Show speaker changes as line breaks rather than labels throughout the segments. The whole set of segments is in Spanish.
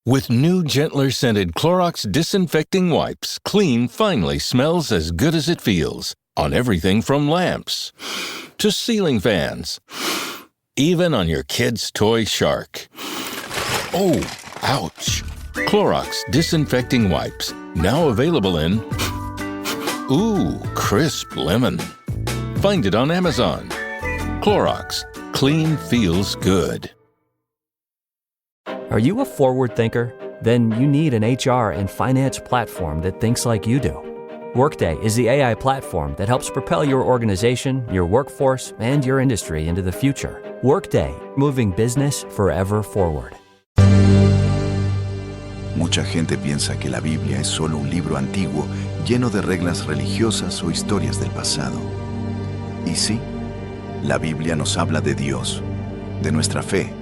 With new, gentler scented Clorox disinfecting wipes, clean finally smells as good as it feels on everything from lamps to ceiling fans, even on your kid's toy shark. Oh, ouch! Clorox disinfecting wipes, now available in crisp lemon. Find it on Amazon. Clorox, clean feels good.
Are you a forward thinker? Then you need an HR and finance platform that thinks like you do. Workday is the AI platform that helps propel your organization, your workforce, and your industry into the future. Workday, moving business forever forward.
Mucha gente piensa que la Biblia es solo un libro antiguo lleno de reglas religiosas o historias del pasado. Y sí, la Biblia nos habla de Dios, de nuestra fe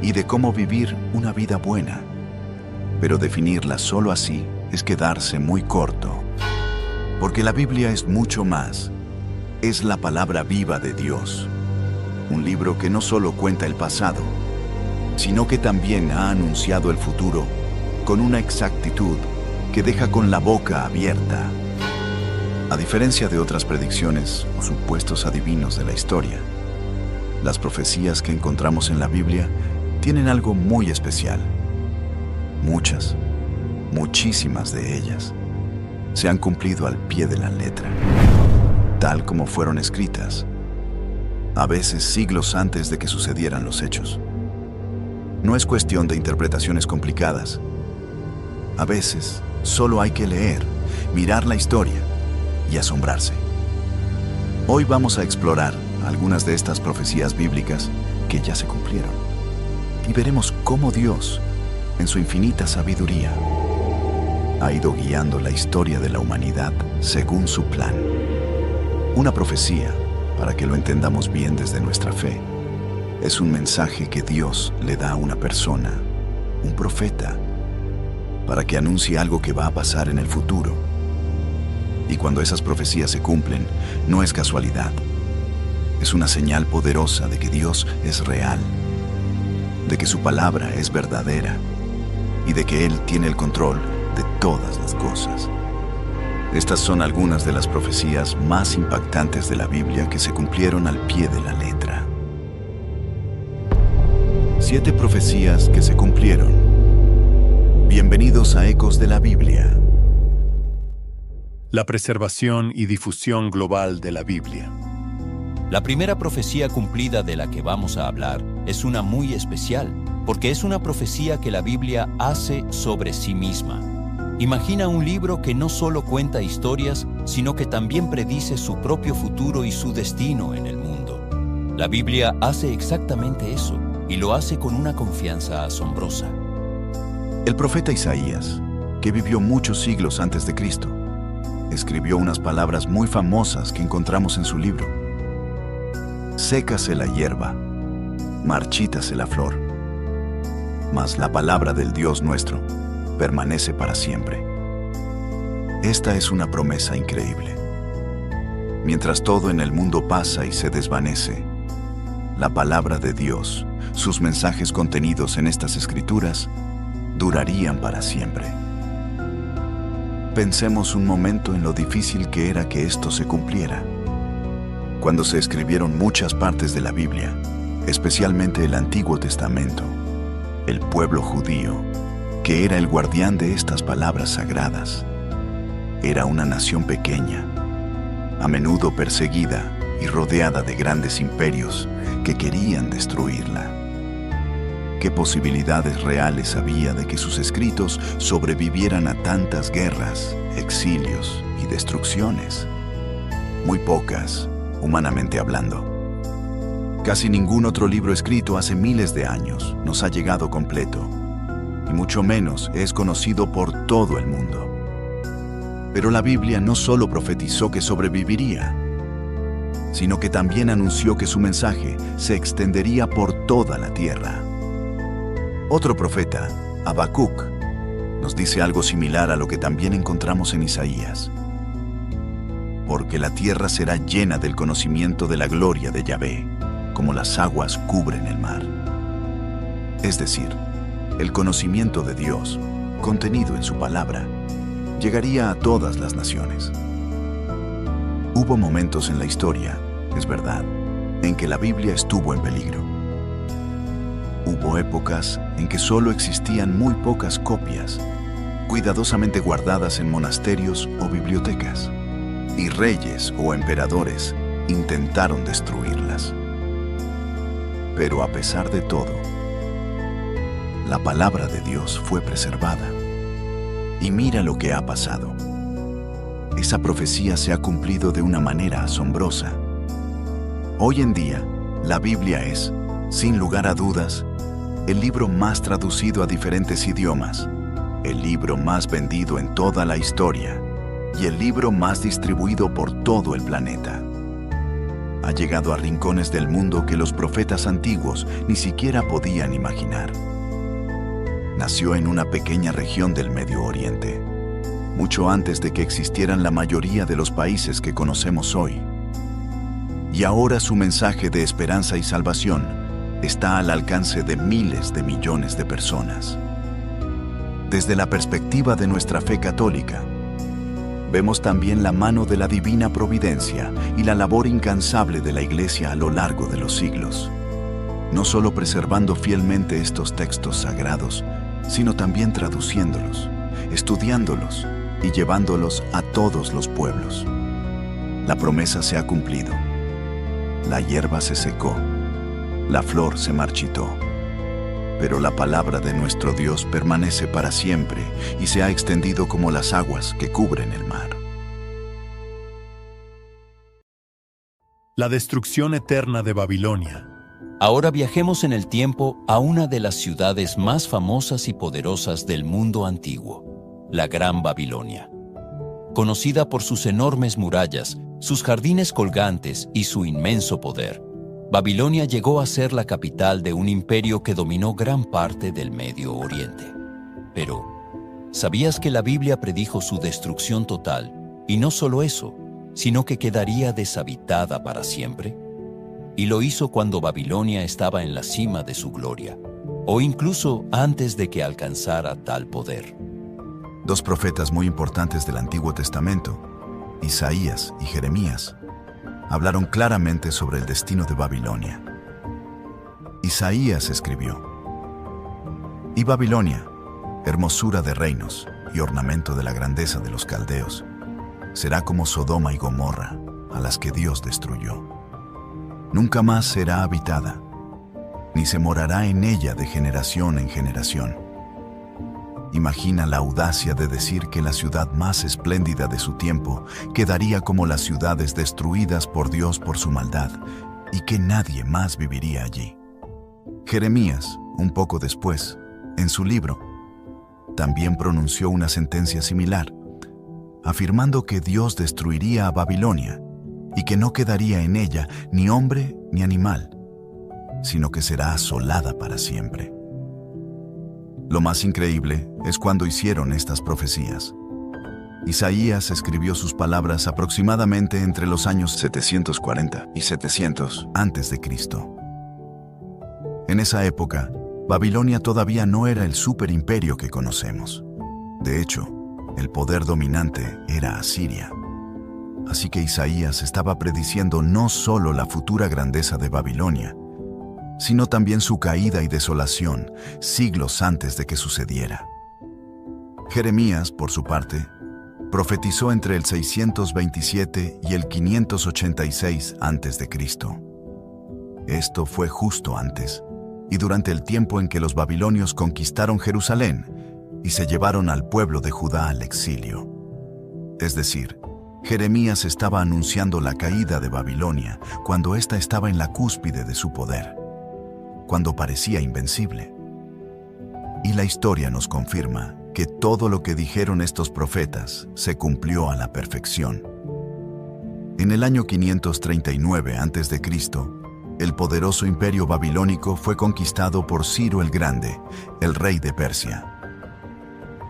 y de cómo vivir una vida buena. Pero definirla solo así es quedarse muy corto. Porque la Biblia es mucho más. Es la palabra viva de Dios. Un libro que no solo cuenta el pasado, sino que también ha anunciado el futuro con una exactitud que deja con la boca abierta. A diferencia de otras predicciones o supuestos adivinos de la historia, las profecías que encontramos en la Biblia tienen algo muy especial. Muchísimas de ellas, se han cumplido al pie de la letra, tal como fueron escritas, a veces siglos antes de que sucedieran los hechos. No es cuestión de interpretaciones complicadas. A veces solo hay que leer, mirar la historia y asombrarse. Hoy vamos a explorar algunas de estas profecías bíblicas que ya se cumplieron. Y veremos cómo Dios, en su infinita sabiduría, ha ido guiando la historia de la humanidad según su plan. Una profecía, para que lo entendamos bien desde nuestra fe, es un mensaje que Dios le da a una persona, un profeta, para que anuncie algo que va a pasar en el futuro. Y cuando esas profecías se cumplen, no es casualidad. Es una señal poderosa de que Dios es real, de que su palabra es verdadera y de que Él tiene el control de todas las cosas. Estas son algunas de las profecías más impactantes de la Biblia que se cumplieron al pie de la letra. 7 profecías que se cumplieron. Bienvenidos a Ecos de la Biblia.
La preservación y difusión global de la Biblia.
La primera profecía cumplida de la que vamos a hablar es una muy especial, porque es una profecía que la Biblia hace sobre sí misma. Imagina un libro que no solo cuenta historias, sino que también predice su propio futuro y su destino en el mundo. La Biblia hace exactamente eso, y lo hace con una confianza asombrosa.
El profeta Isaías, que vivió muchos siglos antes de Cristo, escribió unas palabras muy famosas que encontramos en su libro. Sécase la hierba, marchítase la flor, mas la palabra del Dios nuestro permanece para siempre. Esta es una promesa increíble. Mientras todo en el mundo pasa y se desvanece, la palabra de Dios, sus mensajes contenidos en estas escrituras, durarían para siempre. Pensemos un momento en lo difícil que era que esto se cumpliera. Cuando se escribieron muchas partes de la Biblia, especialmente el Antiguo Testamento, el pueblo judío, que era el guardián de estas palabras sagradas, era una nación pequeña, a menudo perseguida y rodeada de grandes imperios que querían destruirla. ¿Qué posibilidades reales había de que sus escritos sobrevivieran a tantas guerras, exilios y destrucciones? Muy pocas, humanamente hablando. Casi ningún otro libro escrito hace miles de años nos ha llegado completo, y mucho menos es conocido por todo el mundo. Pero la Biblia no solo profetizó que sobreviviría, sino que también anunció que su mensaje se extendería por toda la tierra. Otro profeta, Habacuc, nos dice algo similar a lo que también encontramos en Isaías. Porque la tierra será llena del conocimiento de la gloria de Yahvé, como las aguas cubren el mar. Es decir, el conocimiento de Dios, contenido en su palabra, llegaría a todas las naciones. Hubo momentos en la historia, es verdad, en que la Biblia estuvo en peligro. Hubo épocas en que solo existían muy pocas copias, cuidadosamente guardadas en monasterios o bibliotecas, y reyes o emperadores intentaron destruirlas. Pero a pesar de todo, la palabra de Dios fue preservada. Y mira lo que ha pasado. Esa profecía se ha cumplido de una manera asombrosa. Hoy en día, la Biblia es, sin lugar a dudas, el libro más traducido a diferentes idiomas, el libro más vendido en toda la historia y el libro más distribuido por todo el planeta. Ha llegado a rincones del mundo que los profetas antiguos ni siquiera podían imaginar. Nació en una pequeña región del Medio Oriente, mucho antes de que existieran la mayoría de los países que conocemos hoy. Y ahora su mensaje de esperanza y salvación está al alcance de miles de millones de personas. Desde la perspectiva de nuestra fe católica, vemos también la mano de la divina providencia y la labor incansable de la Iglesia a lo largo de los siglos, no solo preservando fielmente estos textos sagrados, sino también traduciéndolos, estudiándolos y llevándolos a todos los pueblos. La promesa se ha cumplido. La hierba se secó, la flor se marchitó, pero la palabra de nuestro Dios permanece para siempre y se ha extendido como las aguas que cubren el mar.
La destrucción eterna de Babilonia.
Ahora viajemos en el tiempo a una de las ciudades más famosas y poderosas del mundo antiguo, la Gran Babilonia. Conocida por sus enormes murallas, sus jardines colgantes y su inmenso poder, Babilonia llegó a ser la capital de un imperio que dominó gran parte del Medio Oriente. Pero, ¿sabías que la Biblia predijo su destrucción total? Y no solo eso, sino que quedaría deshabitada para siempre. Y lo hizo cuando Babilonia estaba en la cima de su gloria, o incluso antes de que alcanzara tal poder.
Dos profetas muy importantes del Antiguo Testamento, Isaías y Jeremías, hablaron claramente sobre el destino de Babilonia. Isaías escribió: «Y Babilonia, hermosura de reinos y ornamento de la grandeza de los caldeos, será como Sodoma y Gomorra, a las que Dios destruyó. Nunca más será habitada, ni se morará en ella de generación en generación». Imagina la audacia de decir que la ciudad más espléndida de su tiempo quedaría como las ciudades destruidas por Dios por su maldad, y que nadie más viviría allí. Jeremías, un poco después, en su libro, también pronunció una sentencia similar, afirmando que Dios destruiría a Babilonia y que no quedaría en ella ni hombre ni animal, sino que será asolada para siempre. Lo más increíble es cuando hicieron estas profecías. Isaías escribió sus palabras aproximadamente entre los años 740 y 700 antes de Cristo. En esa época, Babilonia todavía no era el superimperio que conocemos. De hecho, el poder dominante era Asiria. Así que Isaías estaba prediciendo no solo la futura grandeza de Babilonia, sino también su caída y desolación siglos antes de que sucediera. Jeremías, por su parte, profetizó entre el 627 y el 586 a.C. Esto fue justo antes y durante el tiempo en que los babilonios conquistaron Jerusalén y se llevaron al pueblo de Judá al exilio. Es decir, Jeremías estaba anunciando la caída de Babilonia cuando ésta estaba en la cúspide de su poder, cuando parecía invencible. Y la historia nos confirma que todo lo que dijeron estos profetas se cumplió a la perfección. En el año 539 a.C., el poderoso imperio babilónico fue conquistado por Ciro el Grande, el rey de Persia.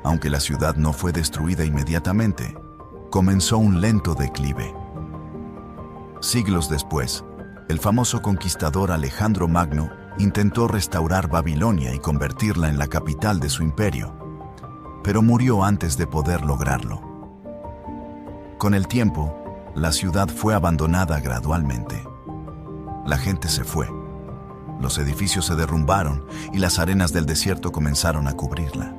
Aunque la ciudad no fue destruida inmediatamente, comenzó un lento declive. Siglos después, el famoso conquistador Alejandro Magno intentó restaurar Babilonia y convertirla en la capital de su imperio, pero murió antes de poder lograrlo. Con el tiempo, la ciudad fue abandonada gradualmente. La gente se fue, los edificios se derrumbaron y las arenas del desierto comenzaron a cubrirla.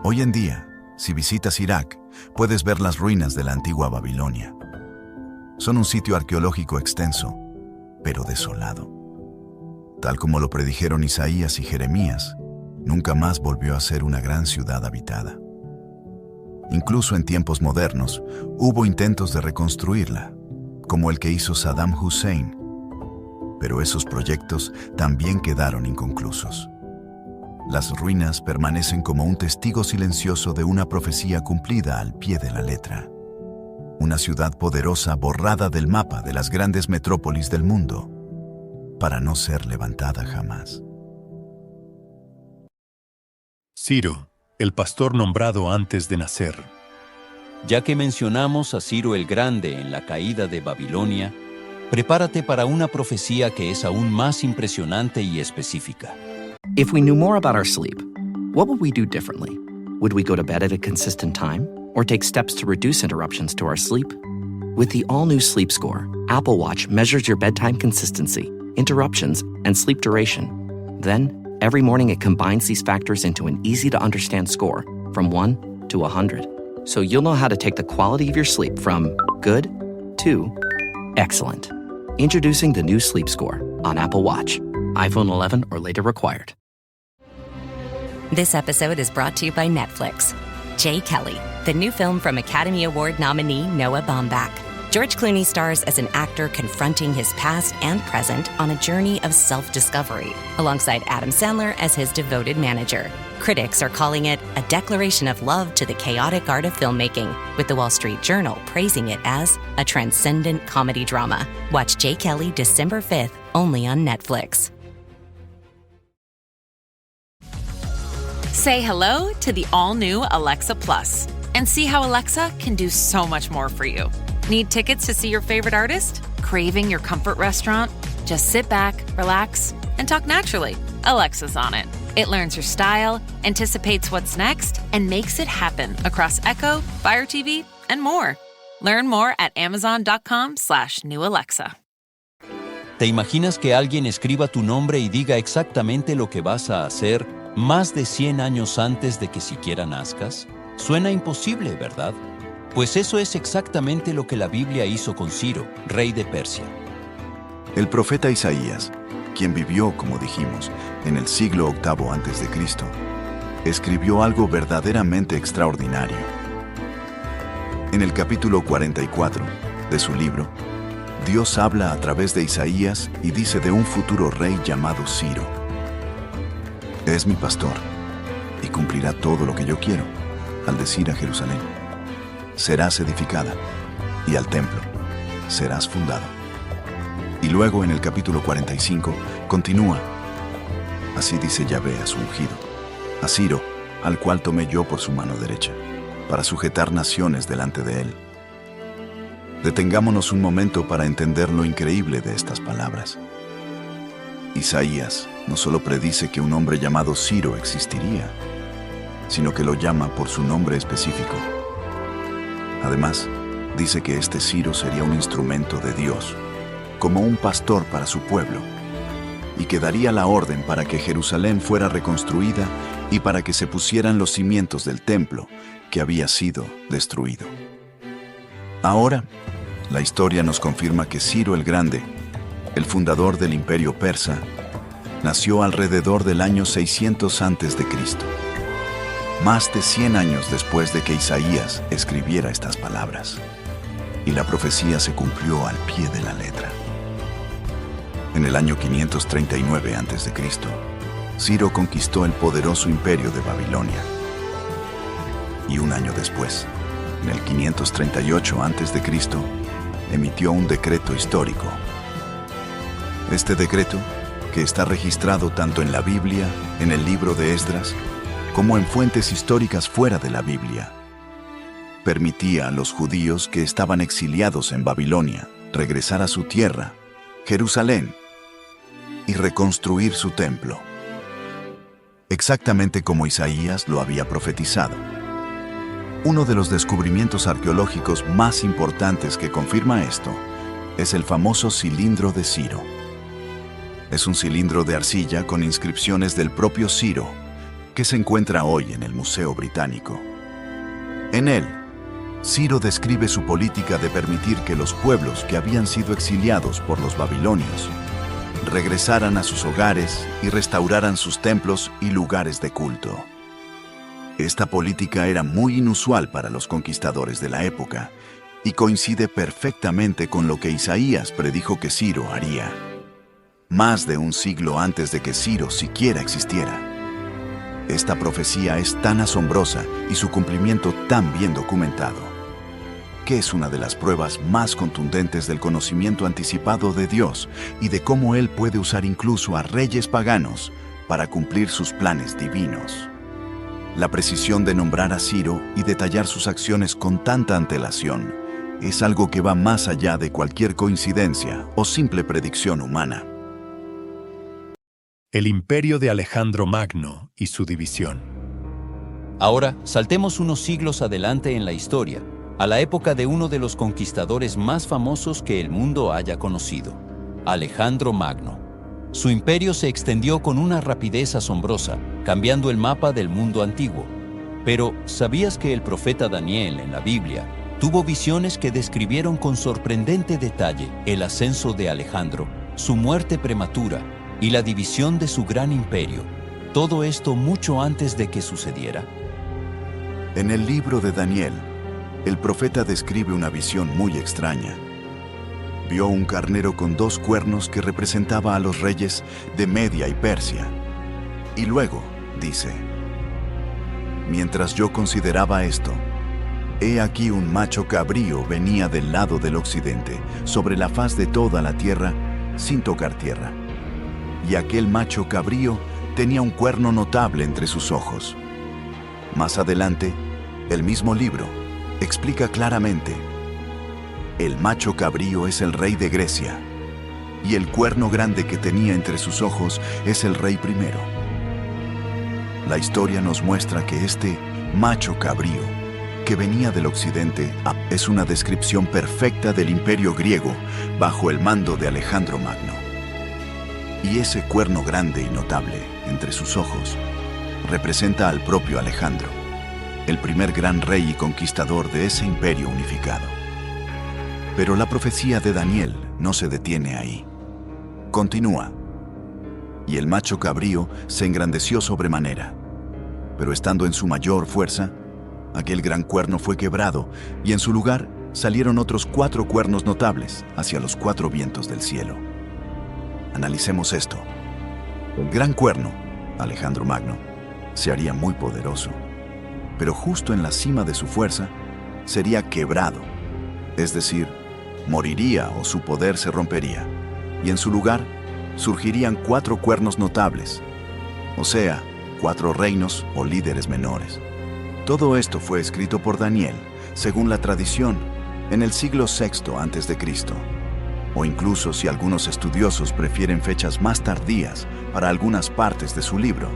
Hoy en día, si visitas Irak, puedes ver las ruinas de la antigua Babilonia. Son un sitio arqueológico extenso, pero desolado. Tal como lo predijeron Isaías y Jeremías, nunca más volvió a ser una gran ciudad habitada. Incluso en tiempos modernos, hubo intentos de reconstruirla, como el que hizo Saddam Hussein, pero esos proyectos también quedaron inconclusos. Las ruinas permanecen como un testigo silencioso de una profecía cumplida al pie de la letra. Una ciudad poderosa borrada del mapa de las grandes metrópolis del mundo, para no ser levantada jamás.
Ciro, el pastor nombrado antes de nacer.
Ya que mencionamos a Ciro el Grande en la caída de Babilonia, prepárate para una profecía que es aún más impresionante y específica.
If we knew more about our sleep, what would we do differently? Would we go to bed at a consistent time or take steps to reduce interruptions to our sleep? With the all-new Sleep Score, Apple Watch measures your bedtime consistency, interruptions, and sleep duration. Then, every morning it combines these factors into an easy-to-understand score from 1 to 100. So you'll know how to take the quality of your sleep from good to excellent. Introducing the new Sleep Score on Apple Watch. iPhone 11 or later required.
This episode is brought to you by Netflix. Jay Kelly, the new film from Academy Award nominee Noah Baumbach. George Clooney stars as an actor confronting his past and present on a journey of self-discovery, alongside Adam Sandler as his devoted manager. Critics are calling it a declaration of love to the chaotic art of filmmaking, with the Wall Street Journal praising it as a transcendent comedy drama. Watch Jay Kelly December 5th, only on Netflix.
Say hello to the all-new Alexa Plus and see how Alexa can do so much more for you. Need tickets to see your favorite artist? Craving your comfort restaurant? Just sit back, relax, and talk naturally. Alexa's on it. It learns your style, anticipates what's next, and makes it happen across Echo, Fire TV, and more. Learn more at amazon.com/new Alexa.
¿Te imaginas que alguien escriba tu nombre y diga exactamente lo que vas a hacer más de 100 años antes de que siquiera nazcas? Suena imposible, ¿verdad? Pues eso es exactamente lo que la Biblia hizo con Ciro, rey de Persia.
El profeta Isaías, quien vivió, como dijimos, en el siglo VIII a.C., escribió algo verdaderamente extraordinario. En el capítulo 44 de su libro, Dios habla a través de Isaías y dice de un futuro rey llamado Ciro. Es mi pastor y cumplirá todo lo que yo quiero, al decir a Jerusalén: serás edificada, y al templo serás fundado. Y luego en el capítulo 45 continúa: así dice Yahvé a su ungido, a Ciro, al cual tomé yo por su mano derecha, para sujetar naciones delante de él. Detengámonos un momento para entender lo increíble de estas palabras. Isaías no solo predice que un hombre llamado Ciro existiría, sino que lo llama por su nombre específico. Además, dice que este Ciro sería un instrumento de Dios, como un pastor para su pueblo, y que daría la orden para que Jerusalén fuera reconstruida y para que se pusieran los cimientos del templo que había sido destruido. Ahora, la historia nos confirma que Ciro el Grande, el fundador del imperio persa, nació alrededor del año 600 a.C., más de 100 años después de que Isaías escribiera estas palabras, y la profecía se cumplió al pie de la letra. En el año 539 a.C., Ciro conquistó el poderoso imperio de Babilonia. Y un año después, en el 538 a.C., emitió un decreto histórico. Este decreto, que está registrado tanto en la Biblia, en el libro de Esdras, como en fuentes históricas fuera de la Biblia, permitía a los judíos que estaban exiliados en Babilonia regresar a su tierra, Jerusalén, y reconstruir su templo, exactamente como Isaías lo había profetizado. Uno de los descubrimientos arqueológicos más importantes que confirma esto es el famoso cilindro de Ciro. Es un cilindro de arcilla con inscripciones del propio Ciro, que se encuentra hoy en el Museo Británico. En él, Ciro describe su política de permitir que los pueblos que habían sido exiliados por los babilonios regresaran a sus hogares y restauraran sus templos y lugares de culto. Esta política era muy inusual para los conquistadores de la época y coincide perfectamente con lo que Isaías predijo que Ciro haría, más de un siglo antes de que Ciro siquiera existiera. Esta profecía es tan asombrosa y su cumplimiento tan bien documentado, que es una de las pruebas más contundentes del conocimiento anticipado de Dios y de cómo Él puede usar incluso a reyes paganos para cumplir sus planes divinos. La precisión de nombrar a Ciro y detallar sus acciones con tanta antelación es algo que va más allá de cualquier coincidencia o simple predicción humana.
El imperio de Alejandro Magno y su división.
Ahora, saltemos unos siglos adelante en la historia, a la época de uno de los conquistadores más famosos que el mundo haya conocido, Alejandro Magno. Su imperio se extendió con una rapidez asombrosa, cambiando el mapa del mundo antiguo. Pero, ¿sabías que el profeta Daniel en la Biblia tuvo visiones que describieron con sorprendente detalle el ascenso de Alejandro, su muerte prematura y la división de su gran imperio? Todo esto mucho antes de que sucediera.
En el libro de Daniel, el profeta describe una visión muy extraña. Vio un carnero con 2 cuernos que representaba a los reyes de Media y Persia. Y luego, dice, mientras yo consideraba esto, he aquí un macho cabrío venía del lado del occidente, sobre la faz de toda la tierra, sin tocar tierra. Y aquel macho cabrío tenía un cuerno notable entre sus ojos. Más adelante, el mismo libro explica claramente: el macho cabrío es el rey de Grecia, y el cuerno grande que tenía entre sus ojos es el rey primero. La historia nos muestra que este macho cabrío, que venía del occidente, es una descripción perfecta del imperio griego bajo el mando de Alejandro Magno. Y ese cuerno grande y notable entre sus ojos representa al propio Alejandro, el primer gran rey y conquistador de ese imperio unificado. Pero la profecía de Daniel no se detiene ahí. Continúa. Y el macho cabrío se engrandeció sobremanera. Pero estando en su mayor fuerza, aquel gran cuerno fue quebrado, y en su lugar salieron otros 4 cuernos notables hacia los 4 vientos del cielo. Analicemos esto. El gran cuerno, Alejandro Magno, se haría muy poderoso, pero justo en la cima de su fuerza sería quebrado, es decir, moriría o su poder se rompería, y en su lugar surgirían 4 cuernos notables, o sea, 4 reinos o líderes menores. Todo esto fue escrito por Daniel, según la tradición, en el siglo VI a.C., o incluso si algunos estudiosos prefieren fechas más tardías para algunas partes de su libro,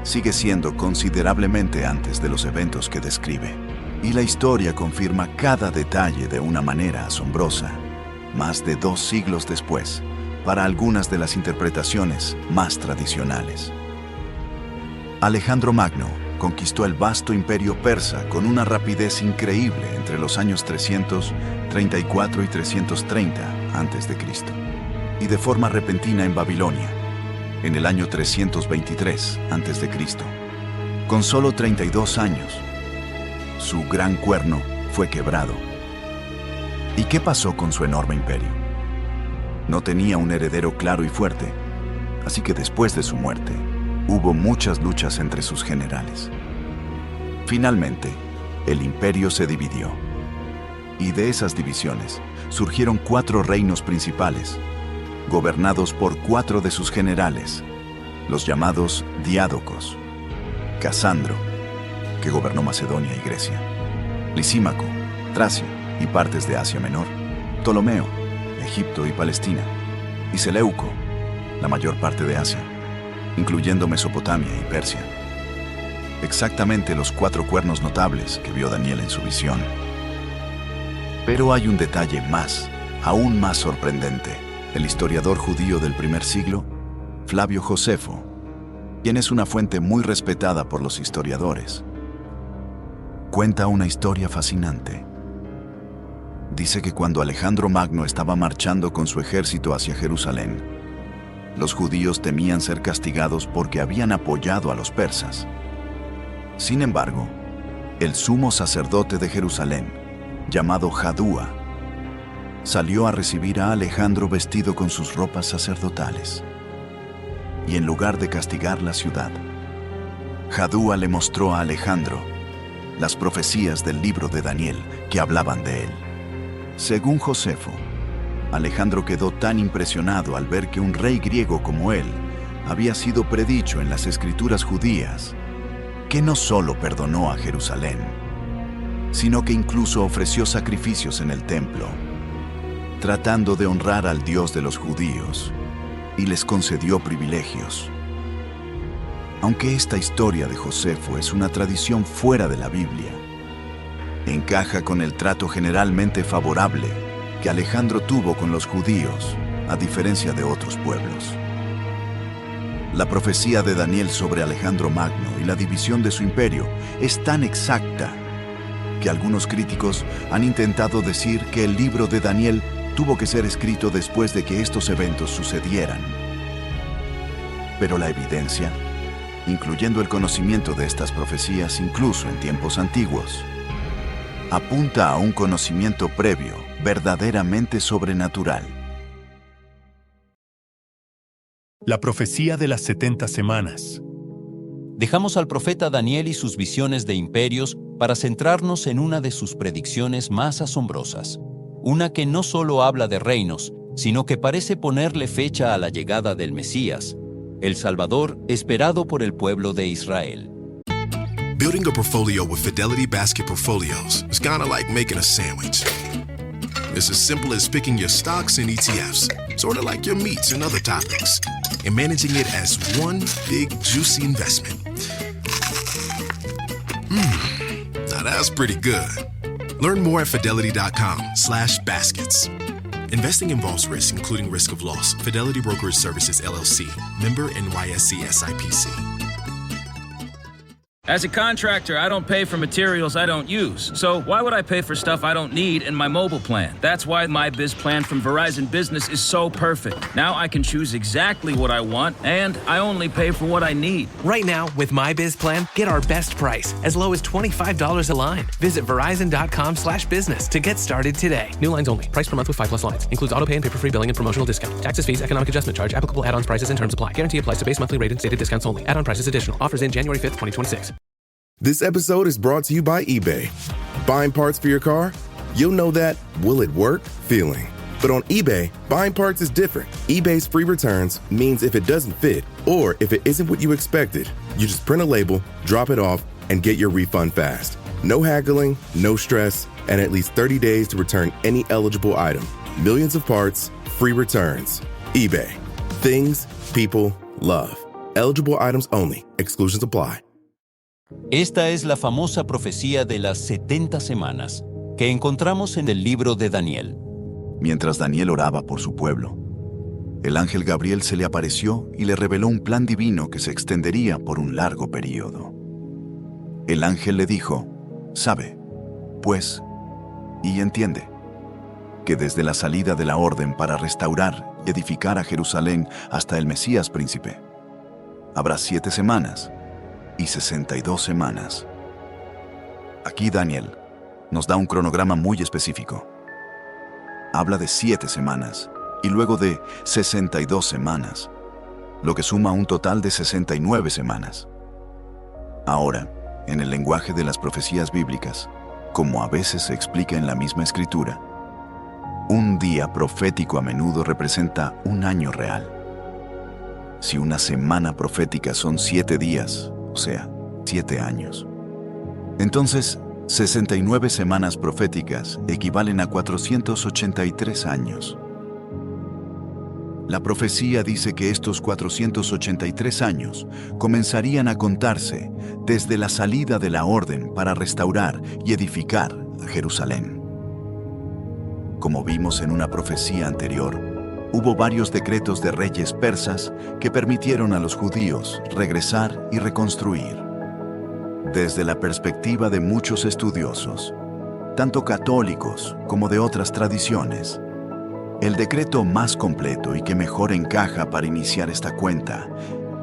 sigue siendo considerablemente antes de los eventos que describe. Y la historia confirma cada detalle de una manera asombrosa, más de 2 siglos después, para algunas de las interpretaciones más tradicionales. Alejandro Magno conquistó el vasto imperio persa con una rapidez increíble entre los años 334 y 330 a.C., y de forma repentina en Babilonia, en el año 323 a.C., con solo 32 años. Su gran cuerno fue quebrado. ¿Y qué pasó con su enorme imperio? No tenía un heredero claro y fuerte, así que después de su muerte, hubo muchas luchas entre sus generales. Finalmente, el imperio se dividió, y de esas divisiones surgieron 4 reinos principales, gobernados por 4 de sus generales, los llamados Diádocos: Casandro, que gobernó Macedonia y Grecia; Lisímaco, Tracia y partes de Asia Menor; Ptolomeo, Egipto y Palestina; y Seleuco, la mayor parte de Asia, incluyendo Mesopotamia y Persia. Exactamente los 4 cuernos notables que vio Daniel en su visión. Pero hay un detalle más, aún más sorprendente. El historiador judío del primer siglo, Flavio Josefo, quien es una fuente muy respetada por los historiadores, cuenta una historia fascinante. Dice que cuando Alejandro Magno estaba marchando con su ejército hacia Jerusalén, los judíos temían ser castigados porque habían apoyado a los persas. Sin embargo, el sumo sacerdote de Jerusalén, llamado Jadúa, salió a recibir a Alejandro vestido con sus ropas sacerdotales. Y en lugar de castigar la ciudad, Jadúa le mostró a Alejandro las profecías del libro de Daniel que hablaban de él. Según Josefo, Alejandro quedó tan impresionado al ver que un rey griego como él había sido predicho en las escrituras judías, que no solo perdonó a Jerusalén, sino que incluso ofreció sacrificios en el templo, tratando de honrar al Dios de los judíos, y les concedió privilegios. Aunque esta historia de Josefo es una tradición fuera de la Biblia, encaja con el trato generalmente favorable que Alejandro tuvo con los judíos, a diferencia de otros pueblos. La profecía de Daniel sobre Alejandro Magno y la división de su imperio es tan exacta que algunos críticos han intentado decir que el libro de Daniel tuvo que ser escrito después de que estos eventos sucedieran. Pero la evidencia, incluyendo el conocimiento de estas profecías incluso en tiempos antiguos, apunta a un conocimiento previo verdaderamente sobrenatural.
La profecía de las 70 semanas.
Dejamos al profeta Daniel y sus visiones de imperios para centrarnos en una de sus predicciones más asombrosas. Una que no solo habla de reinos, sino que parece ponerle fecha a la llegada del Mesías, el Salvador esperado por el pueblo de Israel.
Building a portfolio with Fidelity Basket Portfolios is kind of like making a sandwich. It's as simple as picking your stocks and ETFs, sort of like your meats and other toppings, and managing it as one big, juicy investment. Now that's pretty good. Learn more at fidelity.com/baskets. Investing involves risk, including risk of loss. Fidelity Brokerage Services, LLC. Member NYSE SIPC.
As a contractor, I don't pay for materials I don't use. So why would I pay for stuff I don't need in my mobile plan? That's why my Biz plan from Verizon Business is so perfect. Now I can choose exactly what I want, and I only pay for what I need.
Right now, with my Biz plan, get our best price, as low as $25 a line. Visit Verizon.com/business to get started today. New lines only. Price per month with 5+ lines. Includes auto pay and paper-free billing and promotional discount. Taxes, fees, economic adjustment charge. Applicable add-ons, prices, and terms apply. Guarantee applies to base monthly rate and stated discounts only. Add-on prices additional. Offers in January 5th, 2026.
This episode is brought to you by eBay. Buying parts for your car? You'll know that will it work feeling. But on eBay, buying parts is different. eBay's free returns means if it doesn't fit, or if it isn't what you expected, you just print a label, drop it off, and get your refund fast. No haggling, no stress, and at least 30 days to return any eligible item. Millions of parts, free returns. eBay. Things people love. Eligible items only. Exclusions apply.
Esta es la famosa profecía de las 70 semanas, que encontramos en el libro de Daniel.
Mientras Daniel oraba por su pueblo, el ángel Gabriel se le apareció y le reveló un plan divino que se extendería por un largo período. El ángel le dijo, sabe, pues, y entiende, que desde la salida de la orden para restaurar y edificar a Jerusalén hasta el Mesías príncipe, habrá 7 semanas y 62 semanas. Aquí Daniel nos da un cronograma muy específico. Habla de 7 semanas y luego de 62 semanas, lo que suma un total de 69 semanas. Ahora, en el lenguaje de las profecías bíblicas, como a veces se explica en la misma escritura, un día profético a menudo representa un año real. Si una semana profética son 7 días, o sea, 7 años, entonces 69 semanas proféticas equivalen a 483 años. La profecía dice que estos 483 años comenzarían a contarse desde la salida de la orden para restaurar y edificar a Jerusalén. Como vimos en una profecía anterior, hubo varios decretos de reyes persas que permitieron a los judíos regresar y reconstruir. Desde la perspectiva de muchos estudiosos, tanto católicos como de otras tradiciones, el decreto más completo y que mejor encaja para iniciar esta cuenta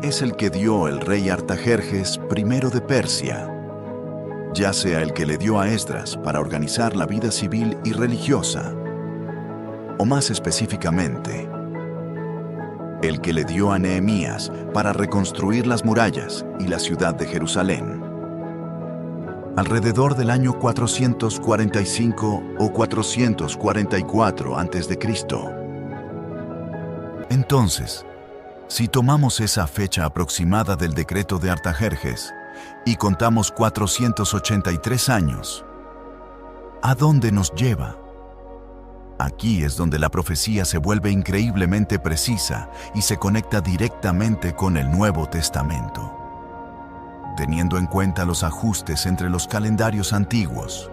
es el que dio el rey Artajerjes I de Persia, ya sea el que le dio a Esdras para organizar la vida civil y religiosa, o más específicamente, el que le dio a Nehemías para reconstruir las murallas y la ciudad de Jerusalén. Alrededor del año 445 o 444 a.C. Entonces, si tomamos esa fecha aproximada del decreto de Artajerjes y contamos 483 años, ¿a dónde nos lleva? Aquí es donde la profecía se vuelve increíblemente precisa y se conecta directamente con el Nuevo Testamento. Teniendo en cuenta los ajustes entre los calendarios antiguos,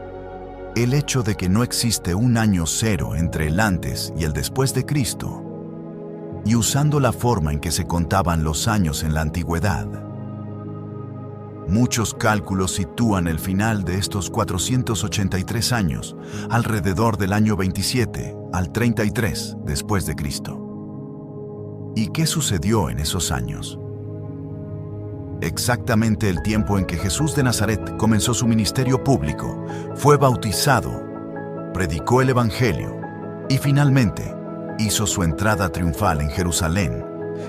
el hecho de que no existe un año cero entre el antes y el después de Cristo, y usando la forma en que se contaban los años en la antigüedad, muchos cálculos sitúan el final de estos 483 años alrededor del año 27 al 33 después de Cristo. ¿Y qué sucedió en esos años? Exactamente el tiempo en que Jesús de Nazaret comenzó su ministerio público, fue bautizado, predicó el Evangelio y finalmente hizo su entrada triunfal en Jerusalén,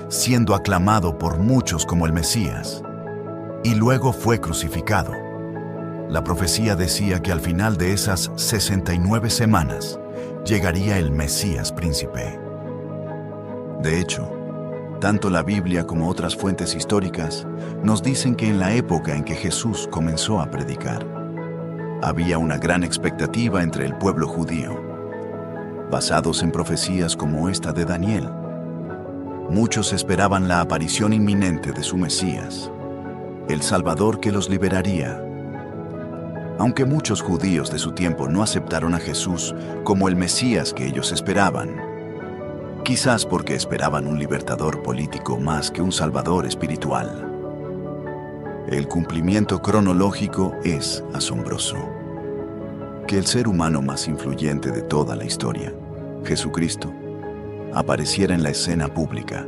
siendo aclamado por muchos como el Mesías, y luego fue crucificado. La profecía decía que al final de esas 69 semanas llegaría el Mesías príncipe. De hecho, tanto la Biblia como otras fuentes históricas nos dicen que en la época en que Jesús comenzó a predicar, había una gran expectativa entre el pueblo judío. Basados en profecías como esta de Daniel, muchos esperaban la aparición inminente de su Mesías, el Salvador que los liberaría. Aunque muchos judíos de su tiempo no aceptaron a Jesús como el Mesías que ellos esperaban, quizás porque esperaban un libertador político más que un salvador espiritual. El cumplimiento cronológico es asombroso. Que el ser humano más influyente de toda la historia, Jesucristo, apareciera en la escena pública,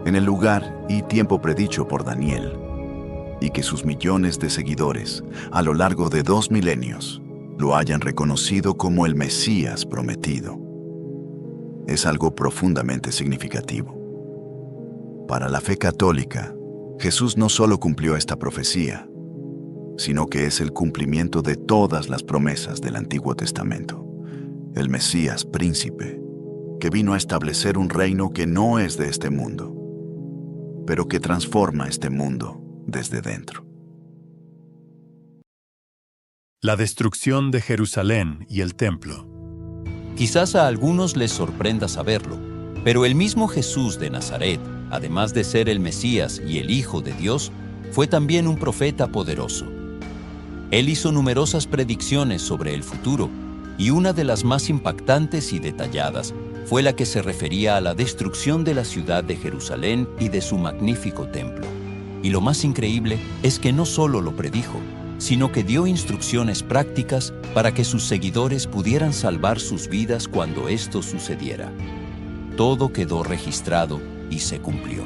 en el lugar y tiempo predicho por Daniel, y que sus millones de seguidores, a lo largo de 2 milenios, lo hayan reconocido como el Mesías prometido, es algo profundamente significativo. Para la fe católica, Jesús no solo cumplió esta profecía, sino que es el cumplimiento de todas las promesas del Antiguo Testamento, el Mesías príncipe, que vino a establecer un reino que no es de este mundo, pero que transforma este mundo desde dentro.
La destrucción de Jerusalén y el templo.
Quizás a algunos les sorprenda saberlo, pero el mismo Jesús de Nazaret, además de ser el Mesías y el Hijo de Dios, fue también un profeta poderoso. Él hizo numerosas predicciones sobre el futuro, y una de las más impactantes y detalladas fue la que se refería a la destrucción de la ciudad de Jerusalén y de su magnífico templo. Y lo más increíble es que no solo lo predijo, sino que dio instrucciones prácticas para que sus seguidores pudieran salvar sus vidas cuando esto sucediera. Todo quedó registrado y se cumplió.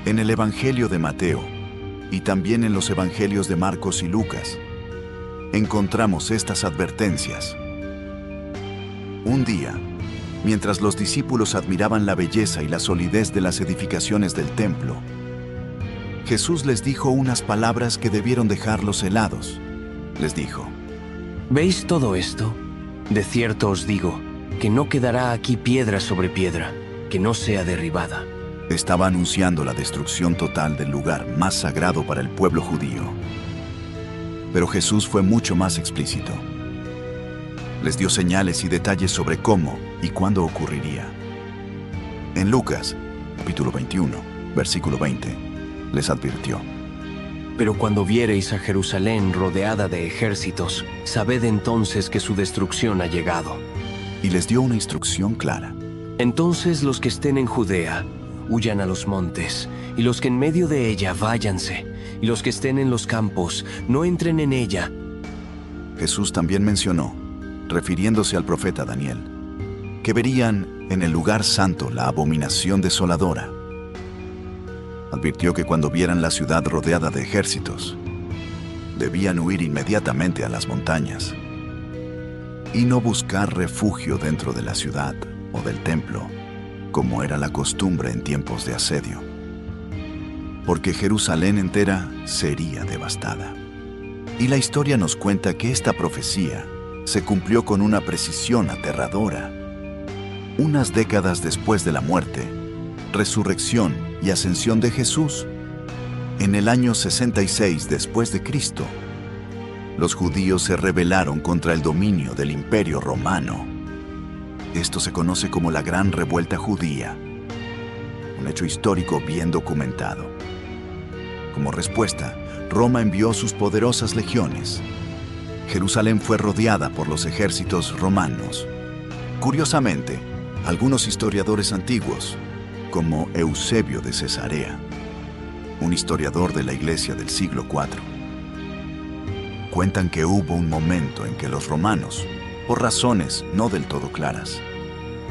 En el Evangelio de Mateo, y también en los Evangelios de Marcos y Lucas, encontramos estas advertencias. Un día, mientras los discípulos admiraban la belleza y la solidez de las edificaciones del templo, Jesús les dijo unas palabras que debieron dejarlos helados. Les dijo:
¿Veis todo esto? De cierto os digo, que no quedará aquí piedra sobre piedra, que no sea derribada.
Estaba anunciando la destrucción total del lugar más sagrado para el pueblo judío. Pero Jesús fue mucho más explícito. Les dio señales y detalles sobre cómo y cuándo ocurriría. En Lucas, capítulo 21, versículo 20, les advirtió:
Pero cuando viereis a Jerusalén rodeada de ejércitos, sabed entonces que su destrucción ha llegado.
Y les dio una instrucción clara.
Entonces los que estén en Judea, huyan a los montes, y los que en medio de ella, váyanse, y los que estén en los campos, no entren en ella.
Jesús también mencionó, refiriéndose al profeta Daniel, que verían en el lugar santo la abominación desoladora. Advirtió que cuando vieran la ciudad rodeada de ejércitos, debían huir inmediatamente a las montañas y no buscar refugio dentro de la ciudad o del templo, como era la costumbre en tiempos de asedio, porque Jerusalén entera sería devastada. Y la historia nos cuenta que esta profecía se cumplió con una precisión aterradora. Unas décadas después de la muerte, resurrección y ascensión de Jesús, en el año 66 después de Cristo, los judíos se rebelaron contra el dominio del Imperio Romano. Esto se conoce como la Gran Revuelta Judía, un hecho histórico bien documentado. Como respuesta, Roma envió sus poderosas legiones. Jerusalén fue rodeada por los ejércitos romanos. Curiosamente, algunos historiadores antiguos, como Eusebio de Cesarea, un historiador de la Iglesia del siglo IV, cuentan que hubo un momento en que los romanos, por razones no del todo claras,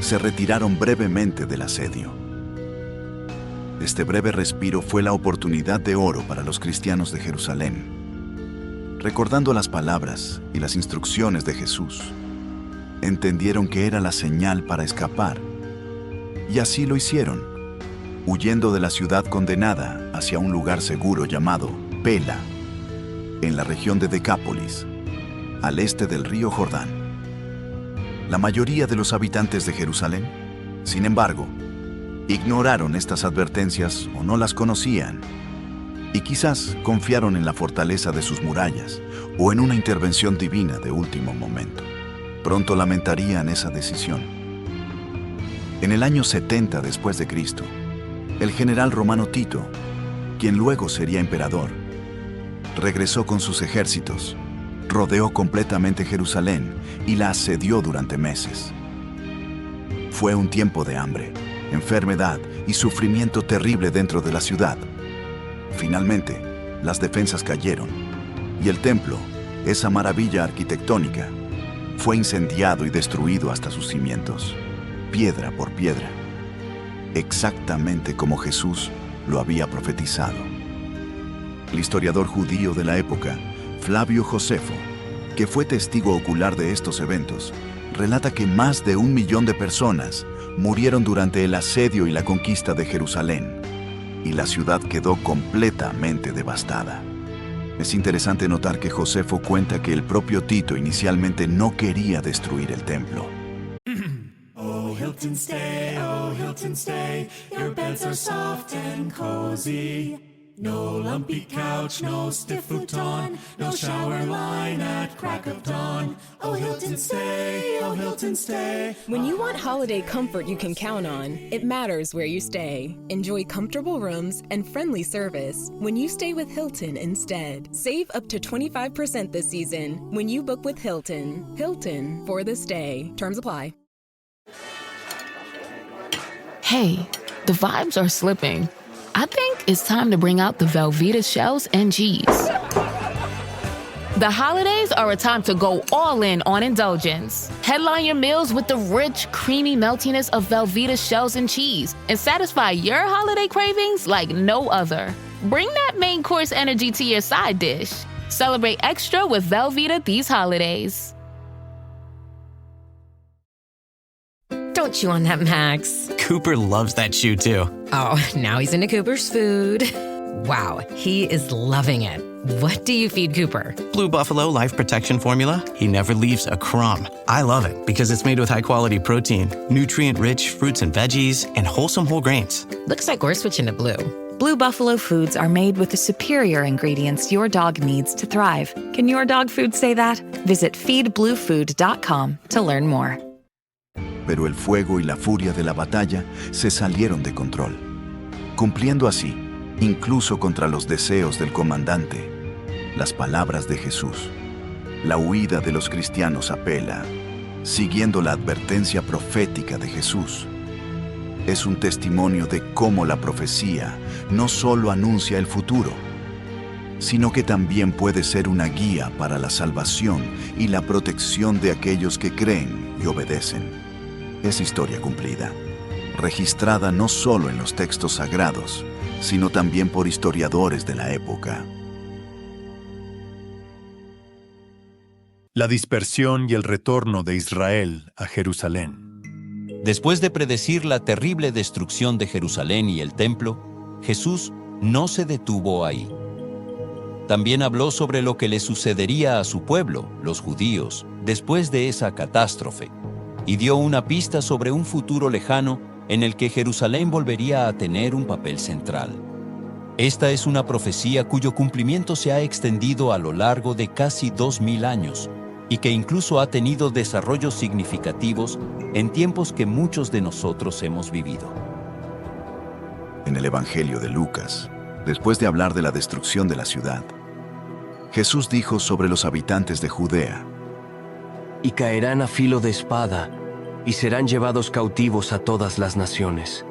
se retiraron brevemente del asedio. Este breve respiro fue la oportunidad de oro para los cristianos de Jerusalén. Recordando las palabras y las instrucciones de Jesús, entendieron que era la señal para escapar, y así lo hicieron, huyendo de la ciudad condenada hacia un lugar seguro llamado Pela, en la región de Decápolis, al este del río Jordán. La mayoría de los habitantes de Jerusalén, sin embargo, ignoraron estas advertencias o no las conocían, y quizás confiaron en la fortaleza de sus murallas o en una intervención divina de último momento. Pronto lamentarían esa decisión. En el año 70 después de Cristo, el general romano Tito, quien luego sería emperador, regresó con sus ejércitos, rodeó completamente Jerusalén y la asedió durante meses. Fue un tiempo de hambre, enfermedad y sufrimiento terrible dentro de la ciudad. Finalmente, las defensas cayeron y el templo, esa maravilla arquitectónica, fue incendiado y destruido hasta sus cimientos, piedra por piedra, exactamente como Jesús lo había profetizado. El historiador judío de la época, Flavio Josefo, que fue testigo ocular de estos eventos, relata que más de 1 millón de personas murieron durante el asedio y la conquista de Jerusalén, y la ciudad quedó completamente devastada. Es interesante notar que Josefo cuenta que el propio Tito inicialmente no quería destruir el templo.
Oh, Hilton stay, your beds are soft and cozy. No lumpy couch, no stiff futon, no shower line at crack of dawn. Oh, Hilton stay, oh, Hilton stay.
When you want holiday comfort you can count on, it matters where you stay. Enjoy comfortable rooms and friendly service when you stay with Hilton instead. Save up to 25% this season when you book with Hilton. Hilton for the stay. Terms apply.
Hey, the vibes are slipping. I think it's time to bring out the Velveeta shells and cheese. The holidays are a time to go all in on indulgence. Headline your meals with the rich, creamy meltiness of Velveeta shells and cheese and satisfy your holiday cravings like no other. Bring that main course energy to your side dish. Celebrate extra with Velveeta these holidays.
Don't chew on that, Max.
Cooper loves that chew too.
Oh, now he's into Cooper's food. Wow, he is loving it. What do you feed Cooper?
Blue Buffalo Life Protection Formula. He never leaves a crumb. I love it because it's made with high-quality protein, nutrient-rich fruits and veggies, and wholesome whole grains.
Looks like we're switching to Blue.
Blue Buffalo foods are made with the superior ingredients your dog needs to thrive. Can your dog food say that? Visit feedbluefood.com to learn more.
pero el fuego y la furia de la batalla se salieron de control, cumpliendo así, incluso contra los deseos del comandante, las palabras de Jesús. La huida de los cristianos a Pela, siguiendo la advertencia profética de Jesús, es un testimonio de cómo la profecía no solo anuncia el futuro, sino que también puede ser una guía para la salvación y la protección de aquellos que creen y obedecen. Es historia cumplida, registrada no solo en los textos sagrados, sino también por historiadores de la época.
La dispersión y el retorno de Israel a Jerusalén.
Después de predecir la terrible destrucción de Jerusalén y el templo, Jesús no se detuvo ahí. También habló sobre lo que le sucedería a su pueblo, los judíos, después de esa catástrofe, y dio una pista sobre un futuro lejano en el que Jerusalén volvería a tener un papel central. Esta es una profecía cuyo cumplimiento se ha extendido a lo largo de casi 2000 años y que incluso ha tenido desarrollos significativos en tiempos que muchos de nosotros hemos vivido.
En el Evangelio de Lucas, después de hablar de la destrucción de la ciudad, Jesús dijo sobre los habitantes de Judea:
y caerán a filo de espada, y serán llevados cautivos a todas las naciones,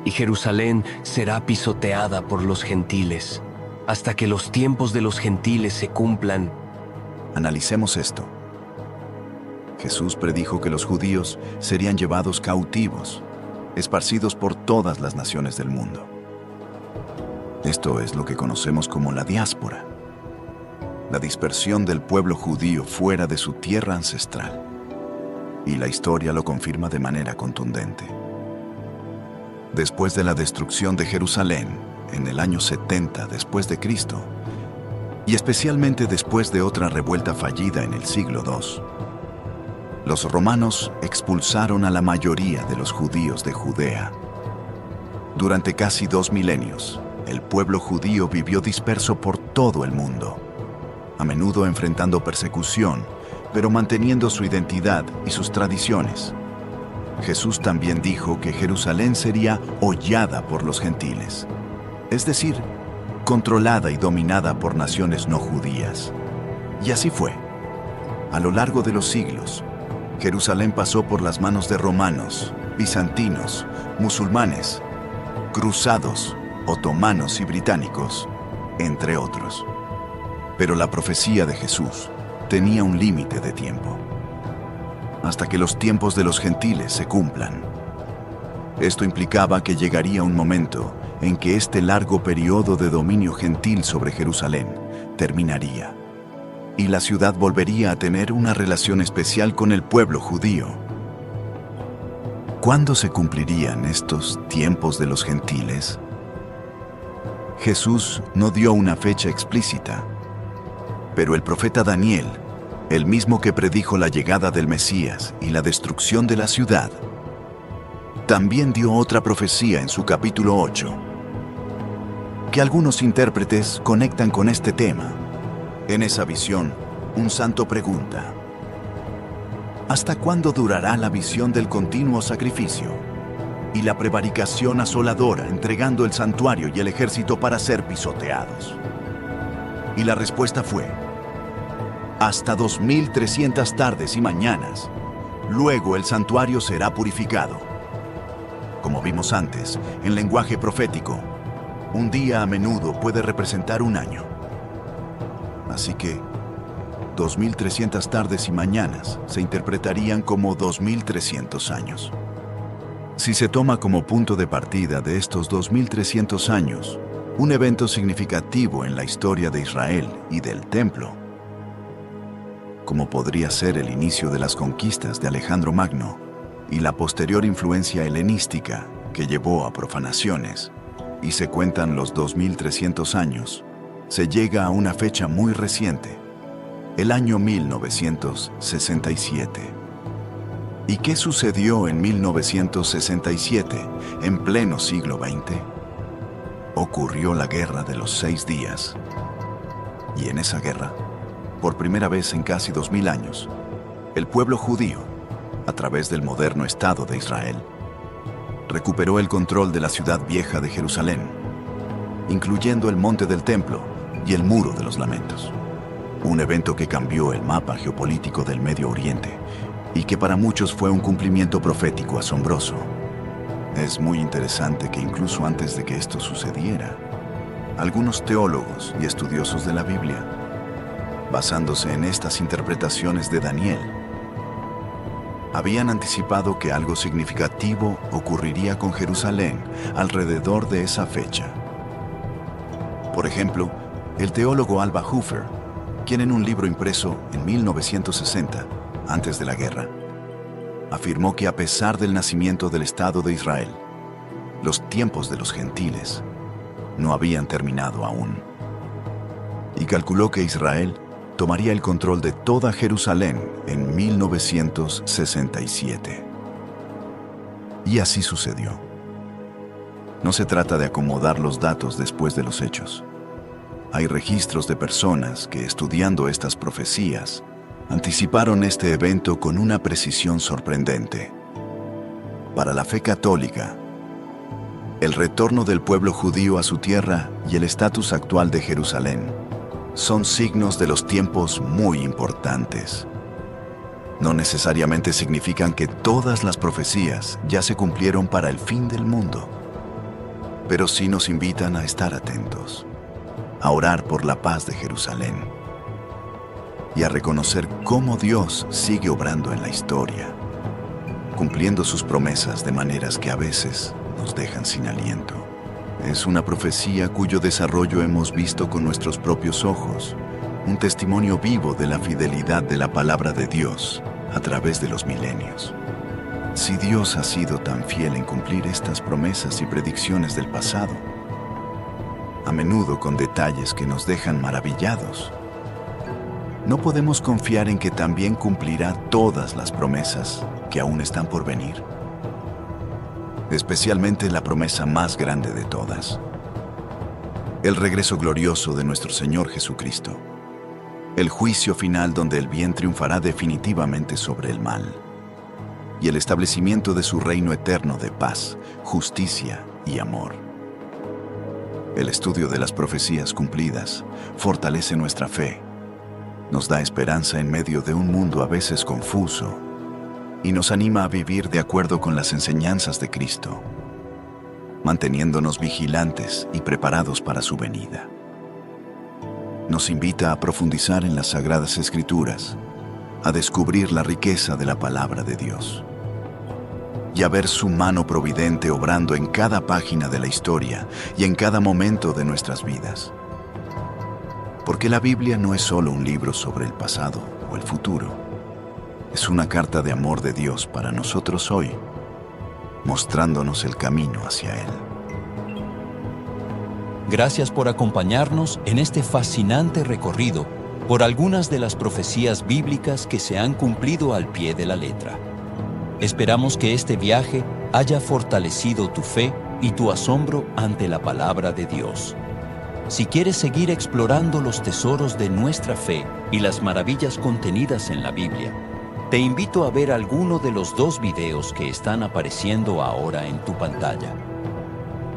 y Jerusalén será pisoteada por los gentiles, hasta que los tiempos de los gentiles se cumplan.
Analicemos esto. Jesús predijo que los judíos serían llevados cautivos, esparcidos por todas las naciones del mundo. Esto es lo que conocemos como la diáspora, la dispersión del pueblo judío fuera de su tierra ancestral. Y la historia lo confirma de manera contundente. Después de la destrucción de Jerusalén, en el año 70 después de Cristo, y especialmente después de otra revuelta fallida en el siglo II, los romanos expulsaron a la mayoría de los judíos de Judea. Durante casi 2 milenios, el pueblo judío vivió disperso por todo el mundo, a menudo enfrentando persecución, pero manteniendo su identidad y sus tradiciones. Jesús también dijo que Jerusalén sería hollada por los gentiles, es decir, controlada y dominada por naciones no judías. Y así fue. A lo largo de los siglos, Jerusalén pasó por las manos de romanos, bizantinos, musulmanes, cruzados, otomanos y británicos, entre otros. Pero la profecía de Jesús tenía un límite de tiempo, hasta que los tiempos de los gentiles se cumplan. Esto implicaba que llegaría un momento en que este largo periodo de dominio gentil sobre Jerusalén terminaría, y la ciudad volvería a tener una relación especial con el pueblo judío. ¿Cuándo se cumplirían estos tiempos de los gentiles? Jesús no dio una fecha explícita, pero el profeta Daniel, el mismo que predijo la llegada del Mesías y la destrucción de la ciudad, también dio otra profecía en su capítulo 8, que algunos intérpretes conectan con este tema. En esa visión, un santo pregunta: ¿hasta cuándo durará la visión del continuo sacrificio y la prevaricación asoladora entregando el santuario y el ejército para ser pisoteados? Y la respuesta fue: hasta 2300 tardes y mañanas. Luego el santuario será purificado. Como vimos antes, en lenguaje profético, un día a menudo puede representar un año. Así que 2300 tardes y mañanas se interpretarían como 2300 años. Si se toma como punto de partida de estos 2300 años, un evento significativo en la historia de Israel y del templo, como podría ser el inicio de las conquistas de Alejandro Magno y la posterior influencia helenística que llevó a profanaciones, y se cuentan los 2300 años, se llega a una fecha muy reciente, el año 1967. ¿Y qué sucedió en 1967, en pleno siglo XX? Ocurrió la Guerra de los 6 días. Y en esa guerra, por primera vez en casi 2000 años, el pueblo judío, a través del moderno Estado de Israel. Recuperó el control de la ciudad vieja de Jerusalén, incluyendo el Monte del Templo y el Muro de los Lamentos. Un evento que cambió el mapa geopolítico del Medio Oriente y que para muchos fue un cumplimiento profético asombroso. Es muy interesante que incluso antes de que esto sucediera, algunos teólogos y estudiosos de la Biblia, basándose en estas interpretaciones de Daniel, habían anticipado que algo significativo ocurriría con Jerusalén alrededor de esa fecha. Por ejemplo, el teólogo Alba Hoofer, quien en un libro impreso en 1960, antes de la guerra, afirmó que a pesar del nacimiento del Estado de Israel, los tiempos de los gentiles no habían terminado aún. Y calculó que Israel tomaría el control de toda Jerusalén en 1967. Y así sucedió. No se trata de acomodar los datos después de los hechos. Hay registros de personas que, estudiando estas profecías, anticiparon este evento con una precisión sorprendente. Para la fe católica, el retorno del pueblo judío a su tierra y el estatus actual de Jerusalén son signos de los tiempos muy importantes. No necesariamente significan que todas las profecías ya se cumplieron para el fin del mundo, pero sí nos invitan a estar atentos, a orar por la paz de Jerusalén y a reconocer cómo Dios sigue obrando en la historia, cumpliendo sus promesas de maneras que a veces nos dejan sin aliento. Es una profecía cuyo desarrollo hemos visto con nuestros propios ojos, un testimonio vivo de la fidelidad de la palabra de Dios a través de los milenios. Si Dios ha sido tan fiel en cumplir estas promesas y predicciones del pasado, a menudo con detalles que nos dejan maravillados, ¿no podemos confiar en que también cumplirá todas las promesas que aún están por venir? Especialmente la promesa más grande de todas: el regreso glorioso de nuestro Señor Jesucristo, el juicio final donde el bien triunfará definitivamente sobre el mal, y el establecimiento de su reino eterno de paz, justicia y amor. El estudio de las profecías cumplidas fortalece nuestra fe, nos da esperanza en medio de un mundo a veces confuso y nos anima a vivir de acuerdo con las enseñanzas de Cristo, manteniéndonos vigilantes y preparados para su venida. Nos invita a profundizar en las Sagradas Escrituras, a descubrir la riqueza de la palabra de Dios y a ver su mano providente obrando en cada página de la historia y en cada momento de nuestras vidas. Porque la Biblia no es solo un libro sobre el pasado o el futuro. Es una carta de amor de Dios para nosotros hoy, mostrándonos el camino hacia Él.
Gracias por acompañarnos en este fascinante recorrido por algunas de las profecías bíblicas que se han cumplido al pie de la letra. Esperamos que este viaje haya fortalecido tu fe y tu asombro ante la palabra de Dios. Si quieres seguir explorando los tesoros de nuestra fe y las maravillas contenidas en la Biblia, te invito a ver alguno de los 2 videos que están apareciendo ahora en tu pantalla.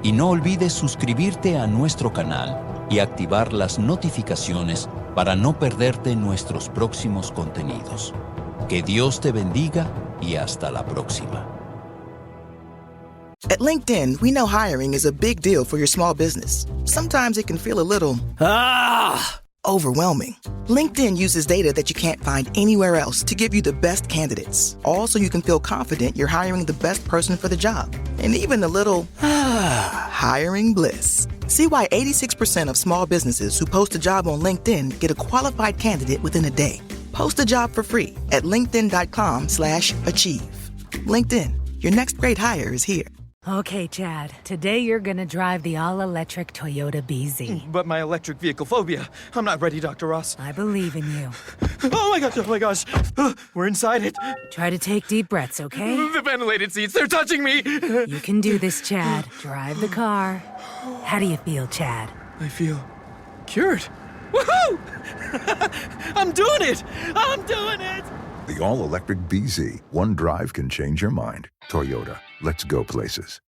Y no olvides suscribirte a nuestro canal y activar las notificaciones para no perderte nuestros próximos contenidos. Que Dios te bendiga y hasta la próxima.
At LinkedIn, we know hiring is a big deal for your small business. Sometimes it can feel a little overwhelming. LinkedIn uses data that you can't find anywhere else to give you the best candidates, all so you can feel confident you're hiring the best person for the job. And even a little hiring bliss. See why 86% of small businesses who post a job on LinkedIn get a qualified candidate within a day. Post a job for free at linkedin.com/achieve. LinkedIn, your next great hire is here.
Okay, Chad, today you're gonna drive the all-electric Toyota BZ.
But my electric vehicle phobia. I'm not ready, Dr. Ross.
I believe in you.
Oh my gosh. We're inside it.
Try to take deep breaths, okay?
The ventilated seats, they're touching me.
You can do this, Chad. Drive the car. How do you feel, Chad?
I feel cured. Woohoo! I'm doing it!
The all-electric BZ. One drive can change your mind. Toyota. Let's go places.